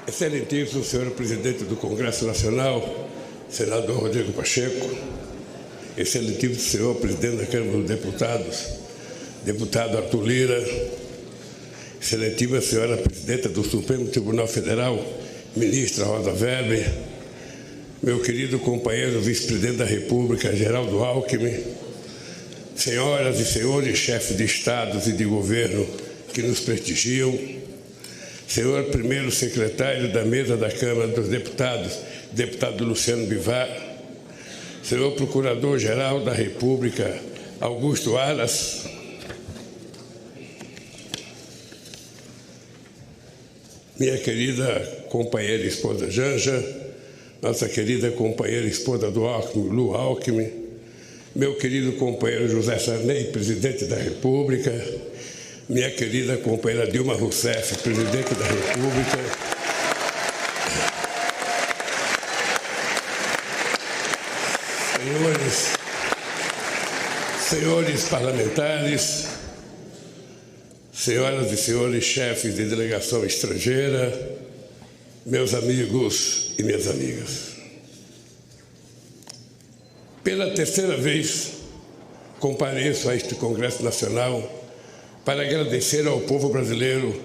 Excelentíssimo senhor presidente do Congresso Nacional, senador Rodrigo Pacheco, excelentíssimo senhor presidente da Câmara dos Deputados, deputado Arthur Lira, excelentíssima senhora presidenta do Supremo Tribunal Federal, ministra Rosa Weber, meu querido companheiro vice-presidente da República, Geraldo Alckmin, senhoras e senhores chefes de estados e de governo que nos prestigiam, senhor primeiro secretário da mesa da Câmara dos Deputados, deputado Luciano Bivar, senhor procurador-geral da República, Augusto Aras, minha querida companheira e esposa Janja, nossa querida companheira e esposa do Alckmin, Lu Alckmin, meu querido companheiro José Sarney, presidente da República, minha querida companheira Dilma Rousseff, presidente da República, senhores parlamentares, senhoras e senhores chefes de delegação estrangeira, meus amigos e minhas amigas. Pela terceira vez, compareço a este Congresso Nacional para agradecer ao povo brasileiro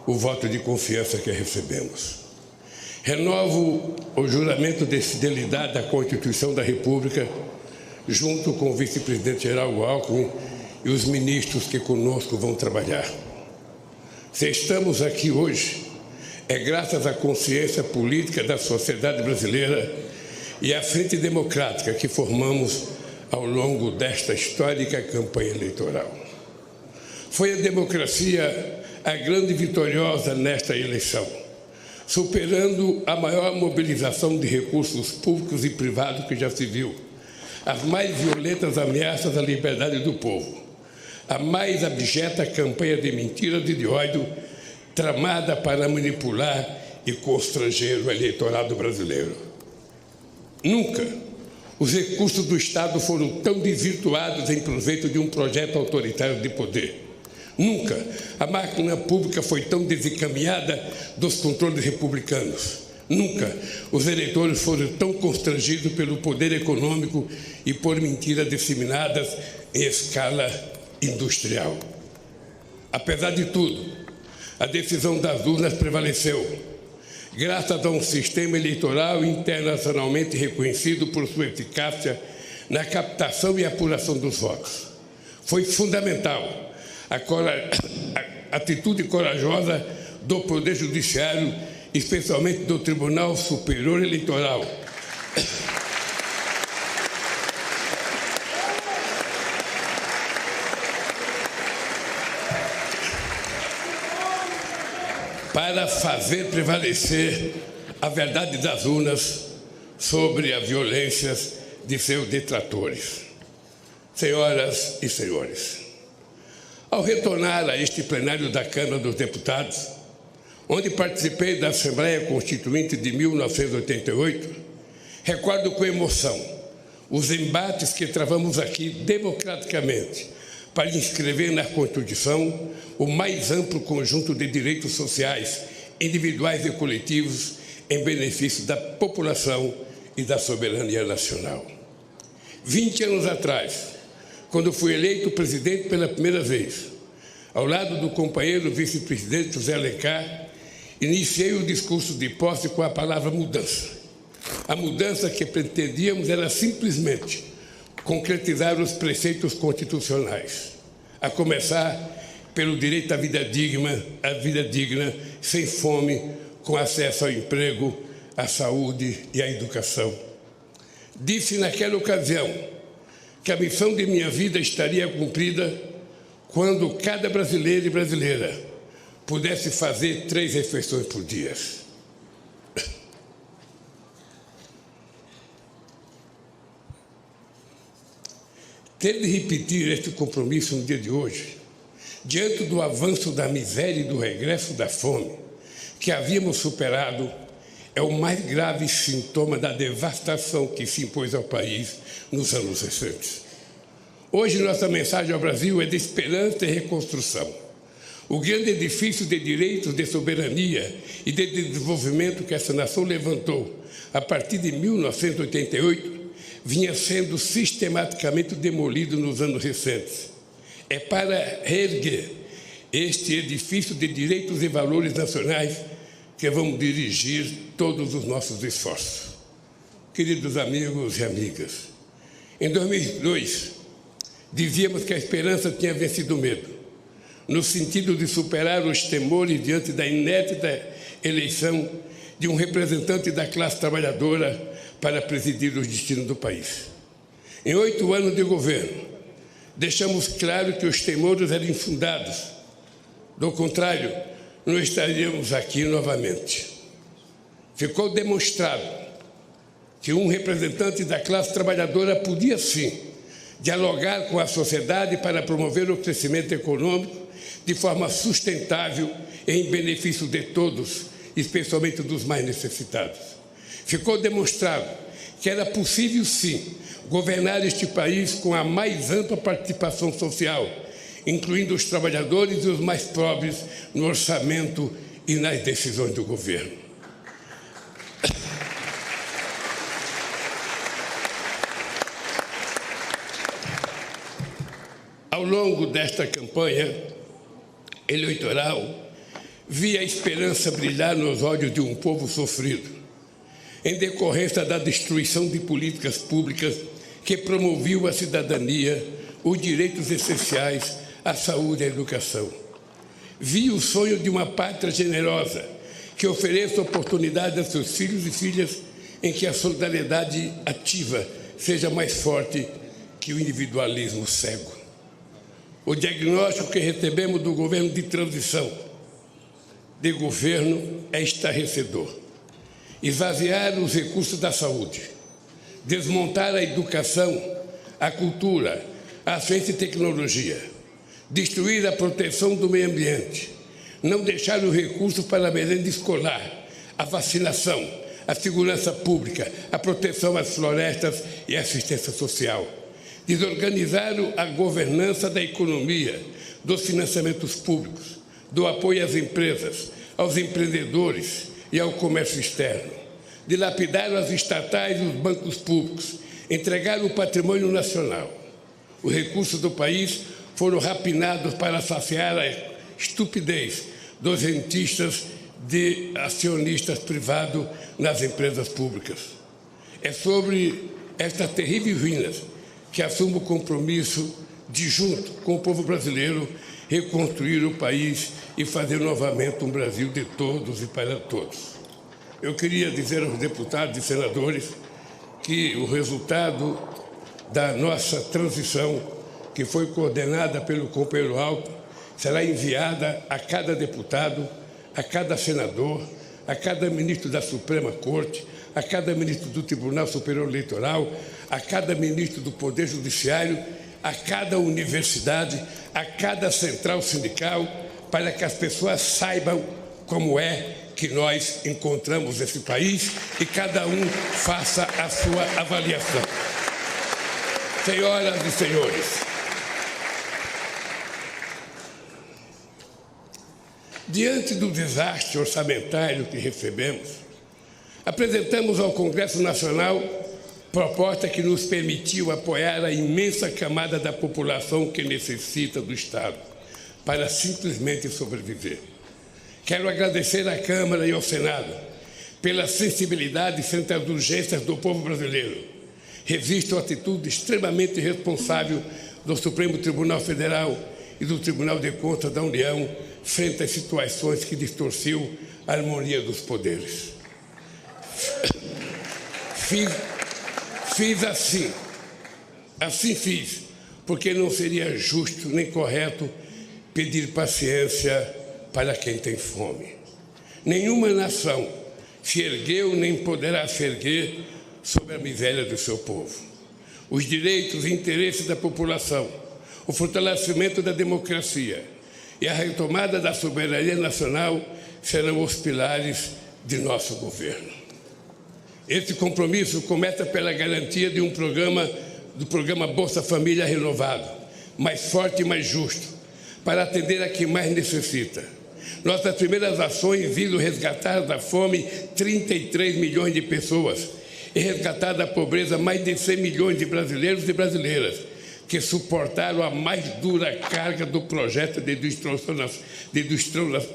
o voto de confiança que recebemos. Renovo o juramento de fidelidade à Constituição da República, junto com o vice-presidente Geraldo Alckmin e os ministros que conosco vão trabalhar. Se estamos aqui hoje, é graças à consciência política da sociedade brasileira e à frente democrática que formamos ao longo desta histórica campanha eleitoral. Foi a democracia a grande vitoriosa nesta eleição, superando a maior mobilização de recursos públicos e privados que já se viu, as mais violentas ameaças à liberdade do povo, a mais abjeta campanha de mentiras e de ódio tramada para manipular e constranger o eleitorado brasileiro. Nunca os recursos do Estado foram tão desvirtuados em proveito de um projeto autoritário de poder. Nunca a máquina pública foi tão desencaminhada dos controles republicanos. Nunca os eleitores foram tão constrangidos pelo poder econômico e por mentiras disseminadas em escala industrial. Apesar de tudo, a decisão das urnas prevaleceu, graças a um sistema eleitoral internacionalmente reconhecido por sua eficácia na captação e apuração dos votos. Foi fundamental a atitude corajosa do Poder Judiciário, especialmente do Tribunal Superior Eleitoral, para fazer prevalecer a verdade das urnas sobre as violências de seus detratores. Senhoras e senhores, ao retornar a este plenário da Câmara dos Deputados, onde participei da Assembleia Constituinte de 1988, recordo com emoção os embates que travamos aqui democraticamente para inscrever na Constituição o mais amplo conjunto de direitos sociais, individuais e coletivos, em benefício da população e da soberania nacional. 20 anos atrás, quando fui eleito presidente pela primeira vez, ao lado do companheiro vice-presidente José Alencar, iniciei o discurso de posse com a palavra mudança. A mudança que pretendíamos era simplesmente concretizar os preceitos constitucionais, a começar pelo direito à vida digna, sem fome, com acesso ao emprego, à saúde e à educação. Disse naquela ocasião que a missão de minha vida estaria cumprida quando cada brasileiro e brasileira pudesse fazer 3 refeições por dia. Ter de repetir este compromisso no dia de hoje, diante do avanço da miséria e do regresso da fome que havíamos superado, é o mais grave sintoma da devastação que se impôs ao país nos anos recentes. Hoje, nossa mensagem ao Brasil é de esperança e reconstrução. O grande edifício de direitos, de soberania e de desenvolvimento que essa nação levantou a partir de 1988 vinha sendo sistematicamente demolido nos anos recentes. É para reerguer este edifício de direitos e valores nacionais que vamos dirigir todos os nossos esforços. Queridos amigos e amigas, em 2002, dizíamos que a esperança tinha vencido o medo, no sentido de superar os temores diante da inédita eleição de um representante da classe trabalhadora para presidir os destinos do país. Em 8 anos de governo, deixamos claro que os temores eram infundados. Do contrário, não estaríamos aqui novamente. Ficou demonstrado que um representante da classe trabalhadora podia, sim, dialogar com a sociedade para promover o crescimento econômico de forma sustentável e em benefício de todos, especialmente dos mais necessitados. Ficou demonstrado que era possível, sim, governar este país com a mais ampla participação social, incluindo os trabalhadores e os mais pobres no orçamento e nas decisões do governo. Ao longo desta campanha eleitoral, vi a esperança brilhar nos olhos de um povo sofrido, em decorrência da destruição de políticas públicas que promoviam a cidadania, os direitos essenciais, a saúde e a educação. Vi o sonho de uma pátria generosa que ofereça oportunidade a seus filhos e filhas em que a solidariedade ativa seja mais forte que o individualismo cego. O diagnóstico que recebemos do governo de transição de governo é estarrecedor. Esvaziar os recursos da saúde, desmontar a educação, a cultura, a ciência e tecnologia, destruir a proteção do meio ambiente, não deixar os recursos para a merenda escolar, a vacinação, a segurança pública, a proteção às florestas e a assistência social, desorganizar a governança da economia, dos financiamentos públicos, do apoio às empresas, aos empreendedores e ao comércio externo, dilapidar as estatais e os bancos públicos, entregar o patrimônio nacional. Os recursos do país foram rapinados para saciar a estupidez dos rentistas de acionistas privados nas empresas públicas. É sobre estas terríveis ruínas que assumo o compromisso de, junto com o povo brasileiro, reconstruir o país e fazer novamente um Brasil de todos e para todos. Eu queria dizer aos deputados e senadores que o resultado da nossa transição, que foi coordenada pelo companheiro Alckmin, será enviada a cada deputado, a cada senador, a cada ministro da Suprema Corte, a cada ministro do Tribunal Superior Eleitoral, a cada ministro do Poder Judiciário, a cada universidade, a cada central sindical, para que as pessoas saibam como é que nós encontramos esse país e cada um faça a sua avaliação. Senhoras e senhores, diante do desastre orçamentário que recebemos, apresentamos ao Congresso Nacional proposta que nos permitiu apoiar a imensa camada da população que necessita do Estado para simplesmente sobreviver. Quero agradecer à Câmara e ao Senado pela sensibilidade frente às urgências do povo brasileiro. Resisto à atitude extremamente irresponsável do Supremo Tribunal Federal e do Tribunal de Contas da União frente às situações que distorciam a harmonia dos poderes. Fiz assim fiz, porque não seria justo nem correto pedir paciência para quem tem fome. Nenhuma nação se ergueu nem poderá se erguer sobre a miséria do seu povo. Os direitos e interesses da população, o fortalecimento da democracia e a retomada da soberania nacional serão os pilares de nosso governo. Esse compromisso começa pela garantia de do programa Bolsa Família renovado, mais forte e mais justo, para atender a quem mais necessita. Nossas primeiras ações visam resgatar da fome 33 milhões de pessoas e resgatar da pobreza mais de 100 milhões de brasileiros e brasileiras que suportaram a mais dura carga do projeto de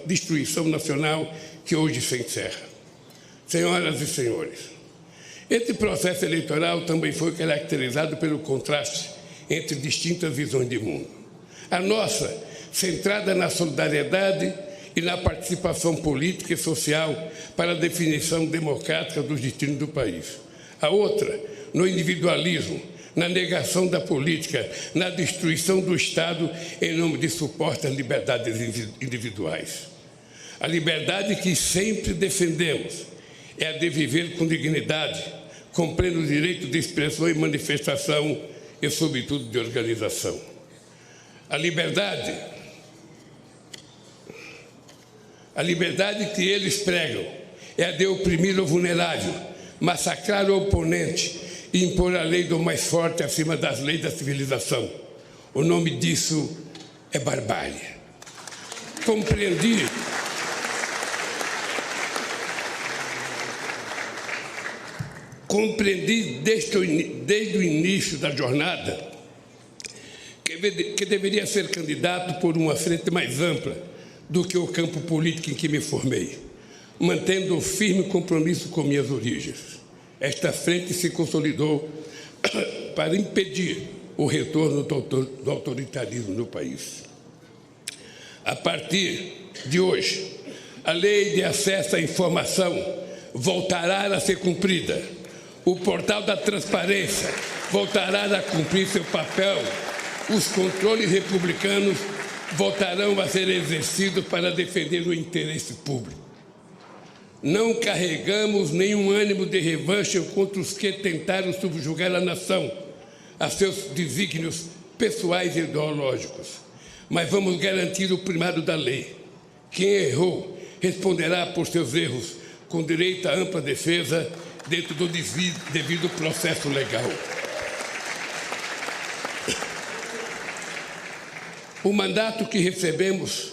destruição nacional que hoje se encerra. Senhoras e senhores, esse processo eleitoral também foi caracterizado pelo contraste entre distintas visões de mundo. A nossa, centrada na solidariedade e na participação política e social para a definição democrática dos destinos do país. A outra, no individualismo, na negação da política, na destruição do Estado em nome de supostas liberdades individuais. A liberdade que sempre defendemos é a de viver com dignidade, com pleno direito de expressão e manifestação e, sobretudo, de organização. A liberdade que eles pregam é a de oprimir o vulnerável, massacrar o oponente e impor a lei do mais forte acima das leis da civilização. O nome disso é barbárie. Compreendi desde o início da jornada que deveria ser candidato por uma frente mais ampla do que o campo político em que me formei, mantendo um firme compromisso com minhas origens. Esta frente se consolidou para impedir o retorno do autoritarismo no país. A partir de hoje, a lei de acesso à informação voltará a ser cumprida. O portal da transparência voltará a cumprir seu papel. Os controles republicanos voltarão a ser exercidos para defender o interesse público. Não carregamos nenhum ânimo de revanche contra os que tentaram subjugar a nação a seus desígnios pessoais e ideológicos, mas vamos garantir o primado da lei. Quem errou responderá por seus erros, com direito à ampla defesa dentro do devido processo legal. O mandato que recebemos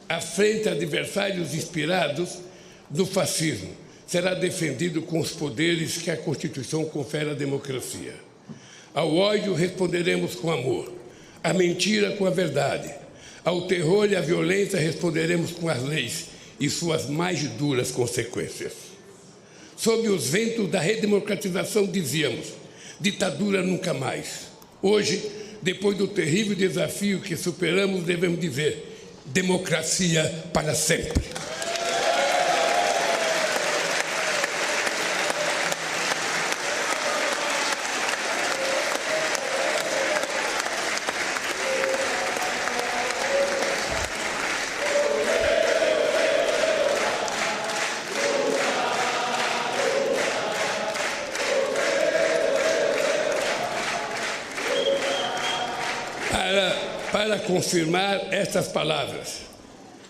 à frente a adversários inspirados no fascismo será defendido com os poderes que a Constituição confere à democracia. Ao ódio responderemos com amor, à mentira com a verdade, ao terror e à violência responderemos com as leis e suas mais duras consequências. Sob os ventos da redemocratização dizíamos: ditadura nunca mais. Hoje, depois do terrível desafio que superamos, devemos dizer: democracia para sempre. Para confirmar estas palavras,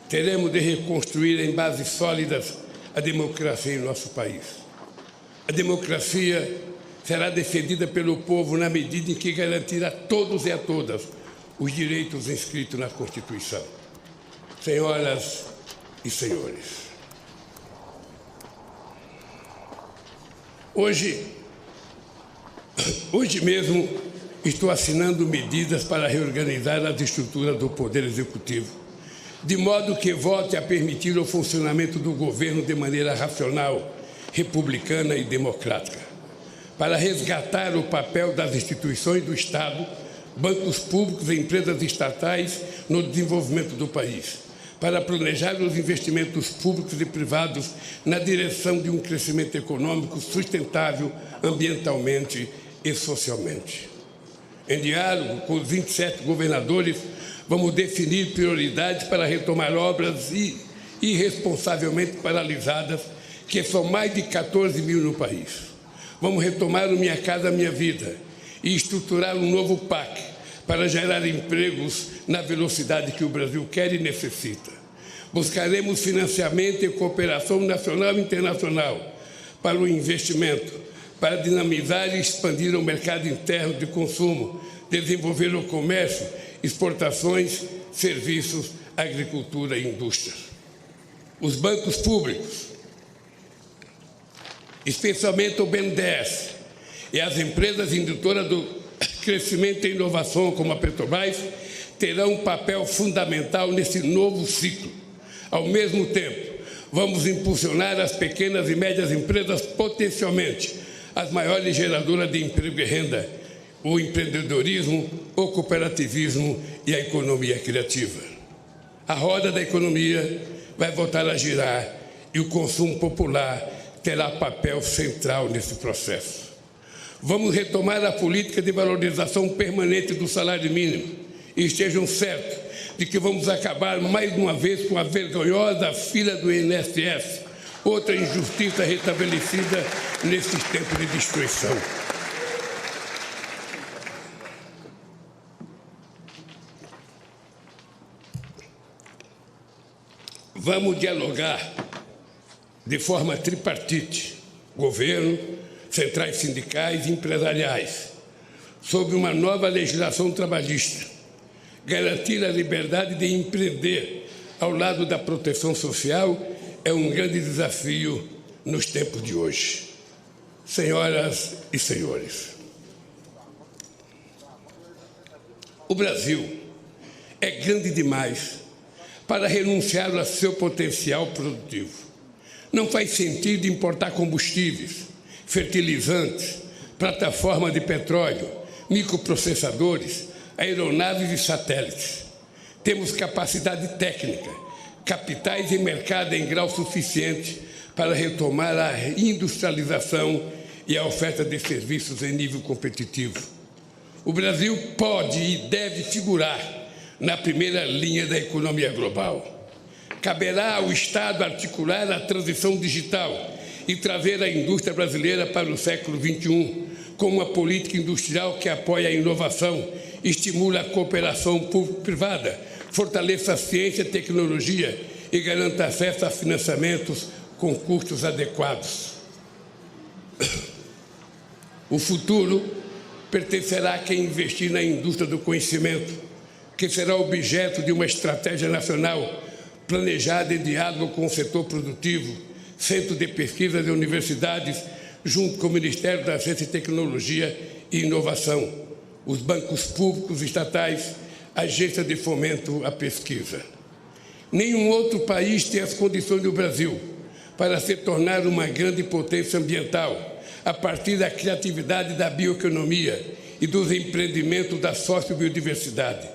teremos de reconstruir em bases sólidas a democracia em nosso país. A democracia será defendida pelo povo na medida em que garantir a todos e a todas os direitos inscritos na Constituição. Senhoras e senhores, hoje mesmo estou assinando medidas para reorganizar as estruturas do Poder Executivo, de modo que volte a permitir o funcionamento do governo de maneira racional, republicana e democrática, para resgatar o papel das instituições do Estado, bancos públicos e empresas estatais no desenvolvimento do país, para planejar os investimentos públicos e privados na direção de um crescimento econômico sustentável ambientalmente e socialmente. Em diálogo com os 27 governadores, vamos definir prioridades para retomar obras irresponsavelmente paralisadas, que são mais de 14 mil no país. Vamos retomar o Minha Casa Minha Vida e estruturar um novo PAC para gerar empregos na velocidade que o Brasil quer e necessita. Buscaremos financiamento e cooperação nacional e internacional para o investimento, para dinamizar e expandir o mercado interno de consumo, desenvolver o comércio, exportações, serviços, agricultura e indústria. Os bancos públicos, especialmente o BNDES, e as empresas indutoras do crescimento e inovação, como a Petrobras, terão um papel fundamental nesse novo ciclo. Ao mesmo tempo, vamos impulsionar as pequenas e médias empresas, potencialmente as maiores geradoras de emprego e renda, o empreendedorismo, o cooperativismo e a economia criativa. A roda da economia vai voltar a girar e o consumo popular terá papel central nesse processo. Vamos retomar a política de valorização permanente do salário mínimo e estejam certos de que vamos acabar mais uma vez com a vergonhosa fila do INSS, outra injustiça restabelecida nesses tempos de destruição. Vamos dialogar de forma tripartite, governo, centrais sindicais e empresariais, sobre uma nova legislação trabalhista, garantir a liberdade de empreender ao lado da proteção social é um grande desafio nos tempos de hoje. Senhoras e senhores, o Brasil é grande demais para renunciar ao seu potencial produtivo. Não faz sentido importar combustíveis, fertilizantes, plataformas de petróleo, microprocessadores, aeronaves e satélites. Temos capacidade técnica, capitais e mercado em grau suficiente para retomar a industrialização e a oferta de serviços em nível competitivo. O Brasil pode e deve figurar na primeira linha da economia global. Caberá ao Estado articular a transição digital e trazer a indústria brasileira para o século XXI, com uma política industrial que apoia a inovação, estimula a cooperação público-privada, fortaleça a ciência e tecnologia e garanta acesso a financiamentos com custos adequados. O futuro pertencerá a quem investir na indústria do conhecimento, que será objeto de uma estratégia nacional planejada em diálogo com o setor produtivo, centro de pesquisa de universidades, junto com o Ministério da Ciência e Tecnologia e Inovação, os bancos públicos estatais, agências de fomento à pesquisa. Nenhum outro país tem as condições do Brasil para se tornar uma grande potência ambiental, a partir da criatividade da bioeconomia e dos empreendimentos da sociobiodiversidade.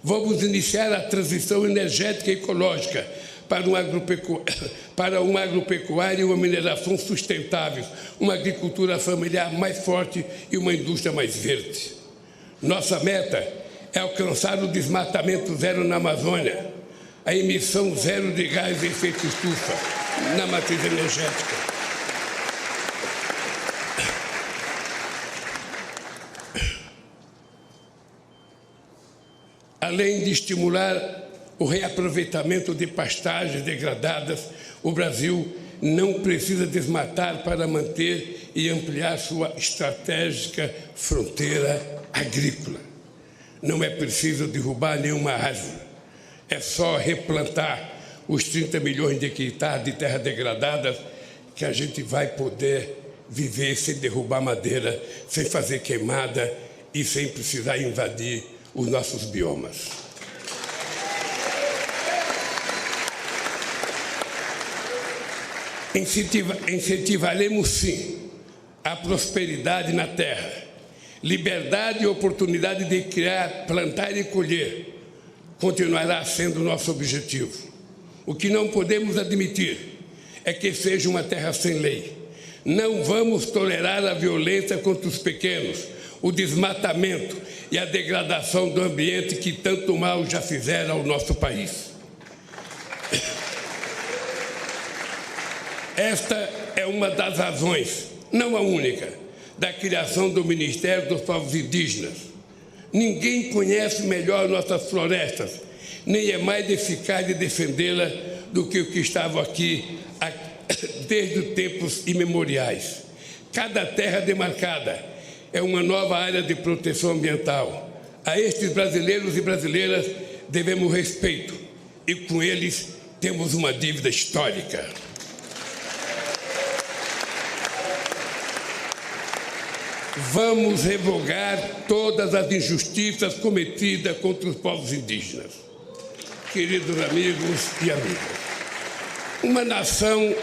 Vamos iniciar a transição energética e ecológica para uma agropecuária e uma mineração sustentáveis, uma agricultura familiar mais forte e uma indústria mais verde. Nossa meta é alcançar o desmatamento zero na Amazônia, a emissão zero de gás de efeito estufa na matriz energética. Além de estimular o reaproveitamento de pastagens degradadas, o Brasil não precisa desmatar para manter e ampliar sua estratégica fronteira agrícola. Não é preciso derrubar nenhuma árvore. É só replantar os 30 milhões de hectares de terra degradada que a gente vai poder viver sem derrubar madeira, sem fazer queimada e sem precisar invadir os nossos biomas. Incentivaremos, sim, a prosperidade na terra, liberdade e oportunidade de criar, plantar e colher continuará sendo nosso objetivo. O que não podemos admitir é que seja uma terra sem lei. Não vamos tolerar a violência contra os pequenos, o desmatamento e a degradação do ambiente que tanto mal já fizeram ao nosso país. Esta é uma das razões, não a única, da criação do Ministério dos Povos Indígenas. Ninguém conhece melhor nossas florestas, nem é mais eficaz de defendê-la do que o que estava aqui desde tempos imemoriais. Cada terra demarcada é uma nova área de proteção ambiental. A estes brasileiros e brasileiras devemos respeito e com eles temos uma dívida histórica. Vamos revogar todas as injustiças cometidas contra os povos indígenas. Queridos amigos e amigas, uma nação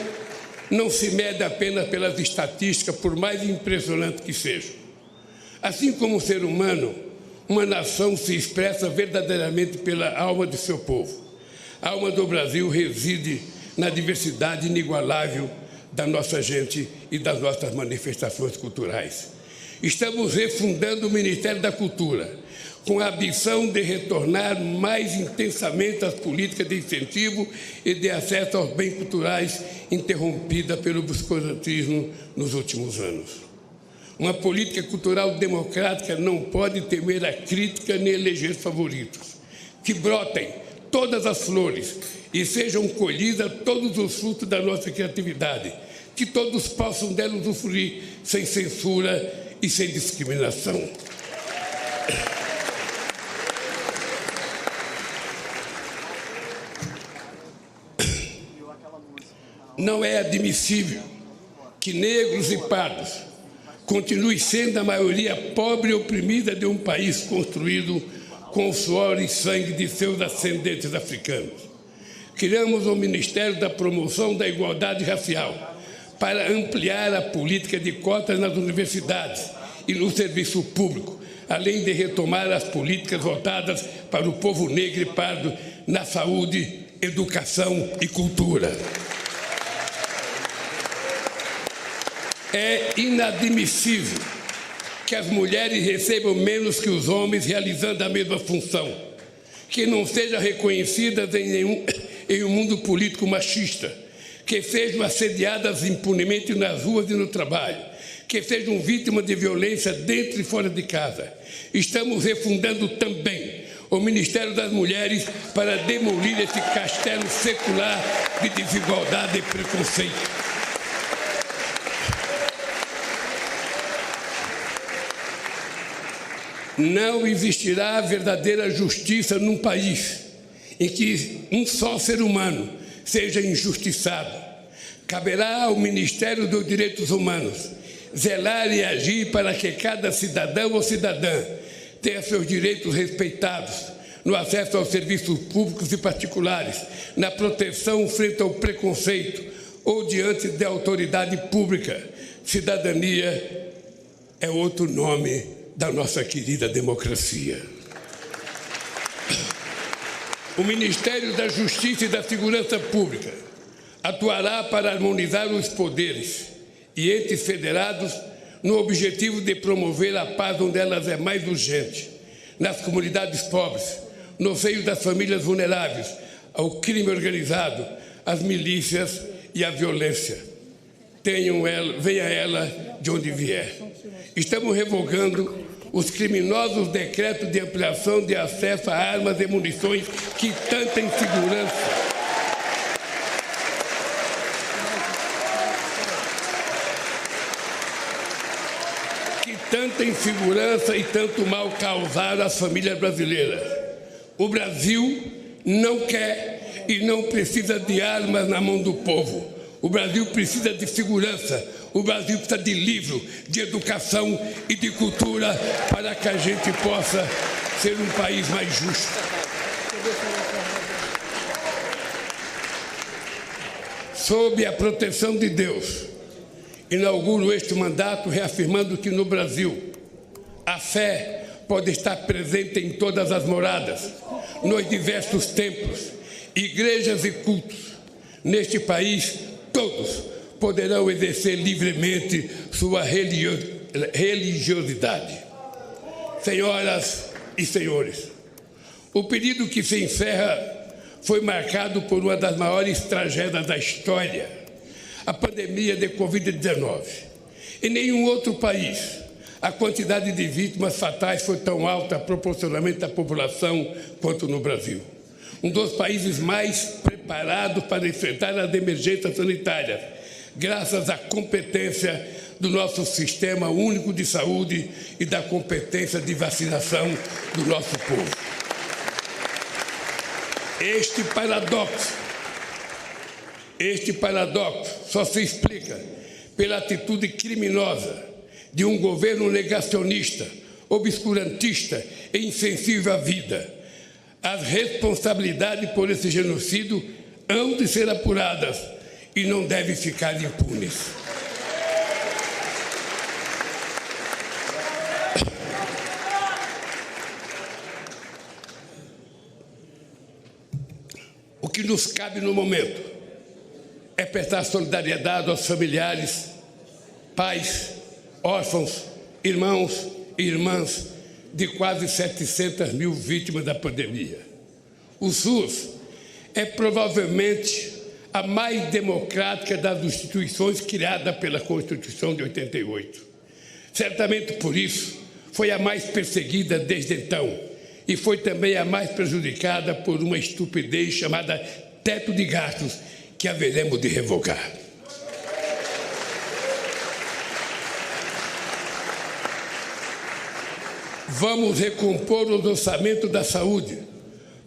não se mede apenas pelas estatísticas, por mais impressionante que sejam. Assim como o ser humano, uma nação se expressa verdadeiramente pela alma de seu povo. A alma do Brasil reside na diversidade inigualável da nossa gente e das nossas manifestações culturais. Estamos refundando o Ministério da Cultura, com a ambição de retornar mais intensamente às políticas de incentivo e de acesso aos bens culturais interrompida pelo obscurantismo nos últimos anos. Uma política cultural democrática não pode temer a crítica nem eleger favoritos. Que brotem todas as flores e sejam colhidas todos os frutos da nossa criatividade. Que todos possam dela usufruir sem censura e sem discriminação. Não é admissível que negros e pardos continuem sendo a maioria pobre e oprimida de um país construído com o suor e sangue de seus ascendentes africanos. Criamos o Ministério da Promoção da Igualdade Racial para ampliar a política de cotas nas universidades e no serviço público, além de retomar as políticas voltadas para o povo negro e pardo na saúde, educação e cultura. É inadmissível que as mulheres recebam menos que os homens realizando a mesma função, que não sejam reconhecidas em um mundo político machista, que sejam assediadas impunemente nas ruas e no trabalho, que sejam vítimas de violência dentro e fora de casa. Estamos refundando também o Ministério das Mulheres para demolir esse castelo secular de desigualdade e preconceito. Não existirá verdadeira justiça num país em que um só ser humano seja injustiçado. Caberá ao Ministério dos Direitos Humanos zelar e agir para que cada cidadão ou cidadã tenha seus direitos respeitados no acesso aos serviços públicos e particulares, na proteção frente ao preconceito ou diante da autoridade pública. Cidadania é outro nome da nossa querida democracia. O Ministério da Justiça e da Segurança Pública atuará para harmonizar os poderes e entes federados no objetivo de promover a paz onde elas é mais urgente, nas comunidades pobres, no seio das famílias vulneráveis, ao crime organizado, às milícias e à violência. Venha ela de onde vier. Estamos revogando os criminosos decretos de ampliação de acesso a armas e munições que tanta insegurança e tanto mal causaram às famílias brasileiras. O Brasil não quer e não precisa de armas na mão do povo. O Brasil precisa de segurança. O Brasil precisa de livro, de educação e de cultura para que a gente possa ser um país mais justo. Sob a proteção de Deus, inauguro este mandato reafirmando que no Brasil a fé pode estar presente em todas as moradas, nos diversos templos, igrejas e cultos. Neste país, todos poderão exercer livremente sua religiosidade. Senhoras e senhores, o período que se encerra foi marcado por uma das maiores tragédias da história, a pandemia de Covid-19. Em nenhum outro país a quantidade de vítimas fatais foi tão alta proporcionalmente à população quanto no Brasil. Um dos países mais preparados para enfrentar as emergências sanitárias, graças à competência do nosso sistema único de saúde e da competência de vacinação do nosso povo. Este paradoxo só se explica pela atitude criminosa de um governo negacionista, obscurantista e insensível à vida. As responsabilidades por esse genocídio hão de ser apuradas e não devem ficar impunes. O que nos cabe no momento é prestar solidariedade aos familiares, pais, órfãos, irmãos e irmãs de quase 700 mil vítimas da pandemia. O SUS é provavelmente a mais democrática das instituições criada pela Constituição de 88. Certamente por isso foi a mais perseguida desde então e foi também a mais prejudicada por uma estupidez chamada teto de gastos que haveremos de revogar. Vamos recompor os orçamentos da saúde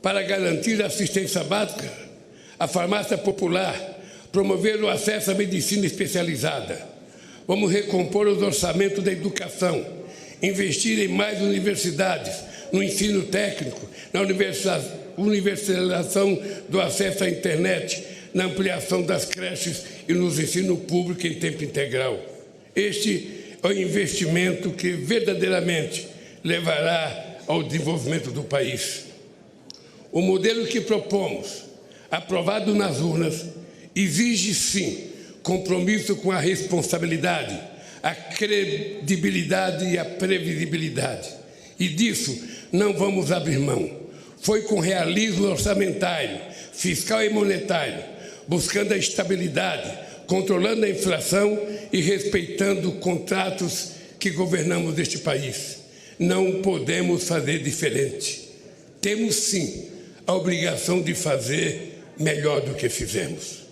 para garantir a assistência básica, a farmácia popular, promover o acesso à medicina especializada. Vamos recompor os orçamentos da educação, investir em mais universidades, no ensino técnico, na universalização do acesso à internet, na ampliação das creches e no ensino público em tempo integral. Este é o investimento que verdadeiramente levará ao desenvolvimento do país. O modelo que propomos, aprovado nas urnas, exige, sim, compromisso com a responsabilidade, a credibilidade e a previsibilidade. E disso não vamos abrir mão. Foi com realismo orçamentário, fiscal e monetário, buscando a estabilidade, controlando a inflação e respeitando contratos que governamos este país. Não podemos fazer diferente. Temos, sim, a obrigação de fazer melhor do que fizemos.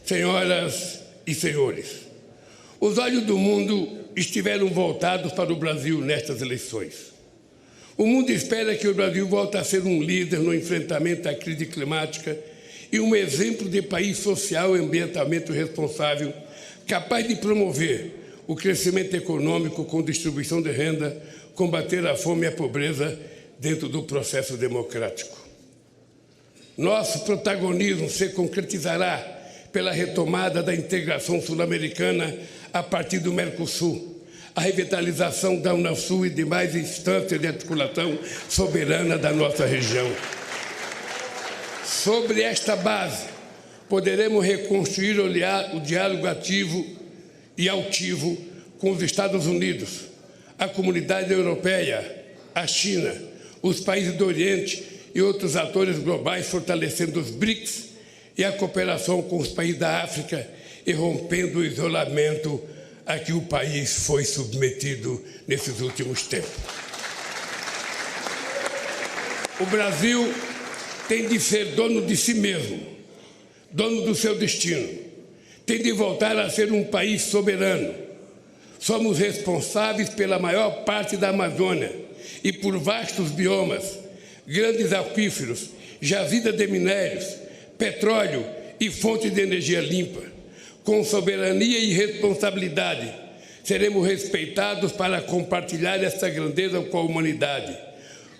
Senhoras e senhores, os olhos do mundo estiveram voltados para o Brasil nestas eleições. O mundo espera que o Brasil volte a ser um líder no enfrentamento à crise climática e um exemplo de país social e ambientalmente responsável, capaz de promover o crescimento econômico com distribuição de renda, combater a fome e a pobreza dentro do processo democrático. Nosso protagonismo se concretizará pela retomada da integração sul-americana a partir do Mercosul, a revitalização da Unasul e demais instâncias de articulação soberana da nossa região. Sobre esta base, poderemos reconstruir o diálogo ativo e altivo com os Estados Unidos, a comunidade europeia, a China, os países do Oriente e outros atores globais, fortalecendo os BRICS e a cooperação com os países da África e rompendo o isolamento a que o país foi submetido nesses últimos tempos. O Brasil tem de ser dono de si mesmo, dono do seu destino. Tem de voltar a ser um país soberano. Somos responsáveis pela maior parte da Amazônia e por vastos biomas, grandes aquíferos, jazidas de minérios, petróleo e fontes de energia limpa. Com soberania e responsabilidade, seremos respeitados para compartilhar essa grandeza com a humanidade,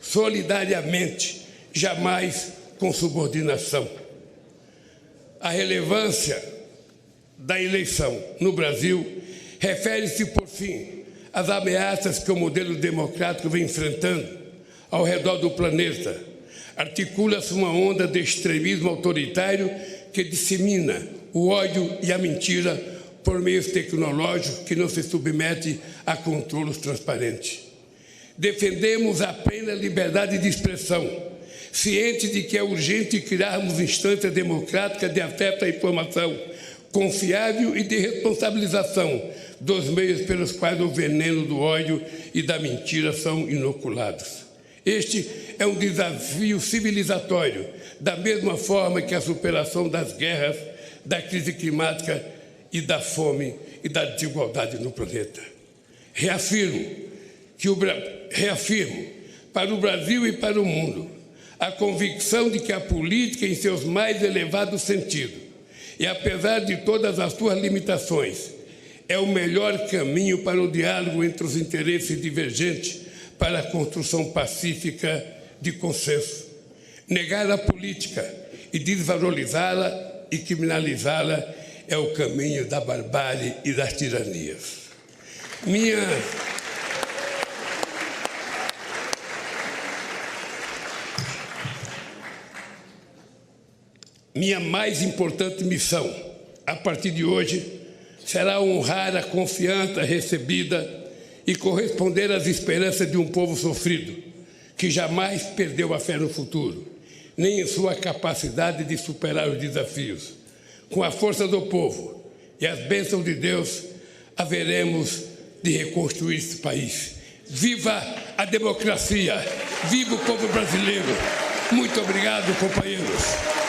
solidariamente, jamais com subordinação. A relevância da eleição no Brasil refere-se, por fim, às ameaças que o modelo democrático vem enfrentando ao redor do planeta. Articula-se uma onda de extremismo autoritário que dissemina o ódio e a mentira por meios tecnológicos que não se submete a controles transparentes. Defendemos a plena liberdade de expressão, cientes de que é urgente criarmos instâncias democráticas de acesso à informação confiável e de responsabilização dos meios pelos quais o veneno do ódio e da mentira são inoculados. Este é um desafio civilizatório, da mesma forma que a superação das guerras, da crise climática e da fome e da desigualdade no planeta. Reafirmo para o Brasil e para o mundo a convicção de que a política, em seus mais elevados sentidos, e apesar de todas as suas limitações, é o melhor caminho para o diálogo entre os interesses divergentes para a construção pacífica de consenso. Negar a política e desvalorizá-la e criminalizá-la é o caminho da barbárie e das tiranias. Minha mais importante missão, a partir de hoje, será honrar a confiança recebida e corresponder às esperanças de um povo sofrido, que jamais perdeu a fé no futuro, nem em sua capacidade de superar os desafios. Com a força do povo e as bênçãos de Deus, haveremos de reconstruir esse país. Viva a democracia! Viva o povo brasileiro! Muito obrigado, companheiros!